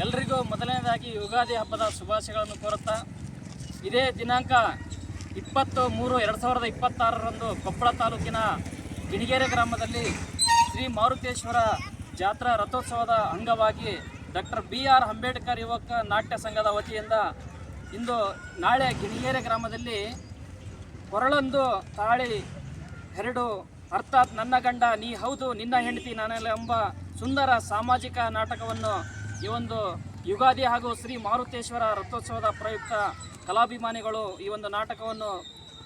ಎಲ್ರಿಗೂ ಮೊದಲನೇದಾಗಿ ಯುಗಾದಿ ಹಬ್ಬದ ಶುಭಾಶಯಗಳನ್ನು ಕೋರುತ್ತಾ, ಇದೇ ದಿನಾಂಕ 20-3-2026 ಕೊಪ್ಪಳ ತಾಲೂಕಿನ ಗಿಣಿಗೆರೆ ಗ್ರಾಮದಲ್ಲಿ ಶ್ರೀ ಮಾರುತೇಶ್ವರ ಜಾತ್ರಾ ರಥೋತ್ಸವದ ಅಂಗವಾಗಿ ಡಾಕ್ಟರ್ BR ಅಂಬೇಡ್ಕರ್ ಯುವಕ ನಾಟ್ಯ ಸಂಘದ ವತಿಯಿಂದ ನಾಳೆ ಗಿಣಿಗೆರೆ ಗ್ರಾಮದಲ್ಲಿ ಕೊರಳೊಂದು ತಾಳಿ ಎರಡು ಅರ್ಥಾತ್ ನನ್ನ ಗಂಡ ನೀ ಹೌದು ನಿನ್ನ ಹೆಂಡತಿ ನಾನೆಲ್ಲ ಎಂಬ ಸುಂದರ ಸಾಮಾಜಿಕ ನಾಟಕವನ್ನು ಈ ಒಂದು ಯುಗಾದಿ ಹಾಗೂ ಶ್ರೀ ಮಾರುತೇಶ್ವರ ರಥೋತ್ಸವದ ಪ್ರಯುಕ್ತ ಕಲಾಭಿಮಾನಿಗಳು ಈ ಒಂದು ನಾಟಕವನ್ನು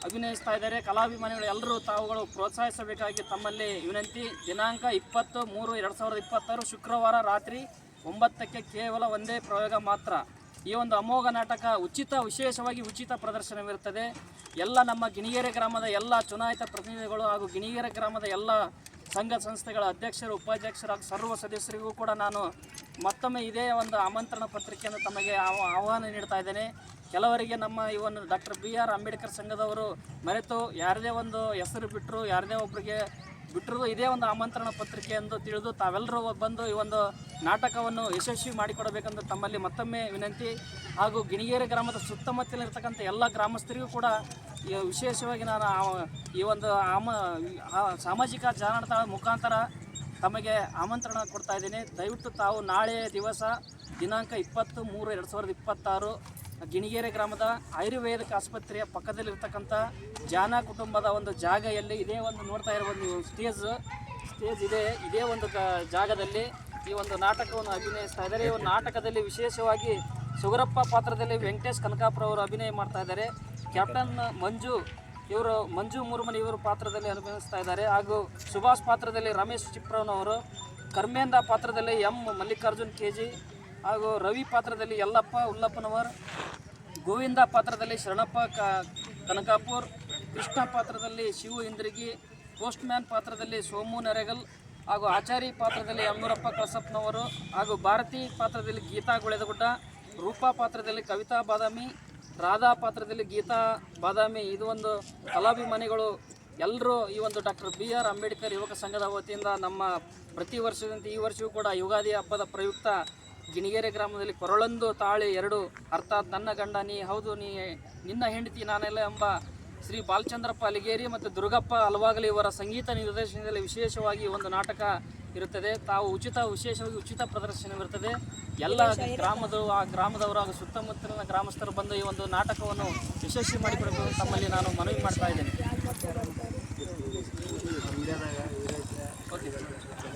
ಅಭಿನಯಿಸ್ತಾ ಇದ್ದಾರೆ. ಕಲಾಭಿಮಾನಿಗಳು ಎಲ್ಲರೂ ತಾವುಗಳು ಪ್ರೋತ್ಸಾಹಿಸಬೇಕಾಗಿ ತಮ್ಮಲ್ಲಿ ವಿನಂತಿ. ದಿನಾಂಕ 20-3-2026 ಶುಕ್ರವಾರ ರಾತ್ರಿ 9ಕ್ಕೆ ಕೇವಲ ಒಂದೇ ಪ್ರಯೋಗ ಮಾತ್ರ. ಈ ಒಂದು ಅಮೋಘ ನಾಟಕ ವಿಶೇಷವಾಗಿ ಉಚಿತ ಪ್ರದರ್ಶನವಿರುತ್ತದೆ. ಎಲ್ಲ ನಮ್ಮ ಗಿಣಿಗೆರೆ ಗ್ರಾಮದ ಎಲ್ಲ ಚುನಾಯಿತ ಪ್ರತಿನಿಧಿಗಳು ಹಾಗೂ ಗಿಣಿಗೆರೆ ಗ್ರಾಮದ ಎಲ್ಲ ಸಂಘ ಸಂಸ್ಥೆಗಳ ಅಧ್ಯಕ್ಷರು, ಉಪಾಧ್ಯಕ್ಷರು ಹಾಗೂ ಸರ್ವ ಸದಸ್ಯರಿಗೂ ಕೂಡ ನಾನು ಮತ್ತೊಮ್ಮೆ ಇದೇ ಒಂದು ಆಮಂತ್ರಣ ಪತ್ರಿಕೆಯನ್ನು ತಮಗೆ ಆಹ್ವಾನ ನೀಡ್ತಾ ಇದ್ದೇನೆ. ಕೆಲವರಿಗೆ ನಮ್ಮ ಈ ಒಂದು ಡಾಕ್ಟರ್ BR ಅಂಬೇಡ್ಕರ್ ಸಂಘದವರು ಮರೆತು ಯಾರದೇ ಒಂದು ಹೆಸರು ಬಿಟ್ಟರು, ಯಾರದೇ ಒಬ್ಬರಿಗೆ ಬಿಟ್ಟರು ಇದೇ ಒಂದು ಆಮಂತ್ರಣ ಪತ್ರಿಕೆ ಎಂದು ತಿಳಿದು ತಾವೆಲ್ಲರೂ ಬಂದು ಈ ಒಂದು ನಾಟಕವನ್ನು ಯಶಸ್ವಿ ಮಾಡಿಕೊಡಬೇಕೆಂದು ತಮ್ಮಲ್ಲಿ ಮತ್ತೊಮ್ಮೆ ವಿನಂತಿ. ಹಾಗೂ ಗಿಣಿಗೆರೆ ಗ್ರಾಮದ ಸುತ್ತಮುತ್ತಲಿರ್ತಕ್ಕಂಥ ಎಲ್ಲ ಗ್ರಾಮಸ್ಥರಿಗೂ ಕೂಡ ವಿಶೇಷವಾಗಿ ನಾನು ಈ ಒಂದು ಸಾಮಾಜಿಕ ಜಾಲತಾಣ ಮುಖಾಂತರ ತಮಗೆ ಆಮಂತ್ರಣ ಕೊಡ್ತಾ ಇದ್ದೀನಿ. ದಯವಿಟ್ಟು ತಾವು ನಾಳೆ ದಿವಸ ದಿನಾಂಕ 20-3-2026 ಗಿಣಿಗೆರೆ ಗ್ರಾಮದ ಆಯುರ್ವೇದಿಕ ಆಸ್ಪತ್ರೆಯ ಪಕ್ಕದಲ್ಲಿರ್ತಕ್ಕಂಥ ಜಾನ ಕುಟುಂಬದ ಒಂದು ಜಾಗೆಯಲ್ಲಿ ಇದೇ ಒಂದು ನೋಡ್ತಾ ಇರೋ ಒಂದು ಸ್ಟೇಜ್ ಇದೆ. ಇದೇ ಒಂದು ಜಾಗದಲ್ಲಿ ಈ ಒಂದು ನಾಟಕವನ್ನು ಅಭಿನಯಿಸ್ತಾ ಇದ್ದಾರೆ. ಈ ಒಂದು ನಾಟಕದಲ್ಲಿ ವಿಶೇಷವಾಗಿ ಸುಗರಪ್ಪ ಪಾತ್ರದಲ್ಲಿ ವೆಂಕಟೇಶ್ ಕನಕಾಪುರ ಅವರು ಅಭಿನಯ ಮಾಡ್ತಾ ಇದ್ದಾರೆ. ಕ್ಯಾಪ್ಟನ್ ಮಂಜು ಮೂರುಮನಿ ಇವರು ಪಾತ್ರದಲ್ಲಿ ಅಭಿನಯಿಸ್ತಾ ಇದ್ದಾರೆ. ಹಾಗೂ ಸುಭಾಷ್ ಪಾತ್ರದಲ್ಲಿ ರಮೇಶ್ ಚಿಪ್ರನವರು, ಕರ್ಮೇಂದ್ರ ಪಾತ್ರದಲ್ಲಿ ಮಲ್ಲಿಕಾರ್ಜುನ್ KG, ಹಾಗೂ ರವಿ ಪಾತ್ರದಲ್ಲಿ ಯಲ್ಲಪ್ಪ ಉಲ್ಲಪ್ಪನವರ್, ಗೋವಿಂದ ಪಾತ್ರದಲ್ಲಿ ಶರಣಪ್ಪ ಕನಕಾಪುರ್, ಕೃಷ್ಣ ಪಾತ್ರದಲ್ಲಿ ಶಿವು ಇಂದ್ರಿಗಿ, ಪೋಸ್ಟ್ಮ್ಯಾನ್ ಪಾತ್ರದಲ್ಲಿ ಸೋಮು ನರೇಗಲ್, ಹಾಗೂ ಆಚಾರಿ ಪಾತ್ರದಲ್ಲಿ ಅಮ್ಮೂರಪ್ಪ ಕಳಸಪ್ಪನವರು, ಹಾಗೂ ಭಾರತಿ ಪಾತ್ರದಲ್ಲಿ ಗೀತಾ ಗುಳೆದಗುಡ್ಡ, ರೂಪಾ ಪಾತ್ರದಲ್ಲಿ ಕವಿತಾ ಬಾದಾಮಿ, ರಾಧಾ ಪಾತ್ರದಲ್ಲಿ ಗೀತಾ ಬಾದಾಮಿ. ಇದು ಒಂದು ಕಲಾಭಿಮಾನಿಗಳು ಎಲ್ಲರೂ ಈ ಒಂದು ಡಾಕ್ಟರ್ BR ಅಂಬೇಡ್ಕರ್ ಯುವಕ ಸಂಘದ ವತಿಯಿಂದ ನಮ್ಮ ಪ್ರತಿ ವರ್ಷದಂತೆ ಈ ವರ್ಷವೂ ಕೂಡ ಯುಗಾದಿ ಹಬ್ಬದ ಪ್ರಯುಕ್ತ ಗಿಣಿಗೆರೆ ಗ್ರಾಮದಲ್ಲಿ ಕೊರಳೊಂದು ತಾಳಿ ಎರಡು ಅರ್ಥಾತ್ ನನ್ನ ಗಂಡ ನೀ ಹೌದು ನಿನ್ನ ಹೆಂಡತಿ ನಾನೆಲ್ಲ ಎಂಬ ಶ್ರೀ ಬಾಲಚಂದ್ರಪ್ಪ ಅಲಿಗೇರಿ ಮತ್ತು ದುರ್ಗಪ್ಪ ಅಲವಾಗಲಿ ಇವರ ಸಂಗೀತ ನಿರ್ದೇಶನದಲ್ಲಿ ವಿಶೇಷವಾಗಿ ಒಂದು ನಾಟಕ ಇರುತ್ತದೆ. ತಾವು ವಿಶೇಷವಾಗಿ ಉಚಿತ ಪ್ರದರ್ಶನವಿರುತ್ತದೆ. ಎಲ್ಲ ಗ್ರಾಮದವರು ಹಾಗೂ ಸುತ್ತಮುತ್ತಲಿನ ಗ್ರಾಮಸ್ಥರು ಬಂದು ಈ ಒಂದು ನಾಟಕವನ್ನು ಯಶಸ್ವಿ ಮಾಡಿಕೊಡಬೇಕು ತಮ್ಮಲ್ಲಿ ನಾನು ಮನವಿ ಮಾಡ್ತಾ ಇದ್ದೇನೆ.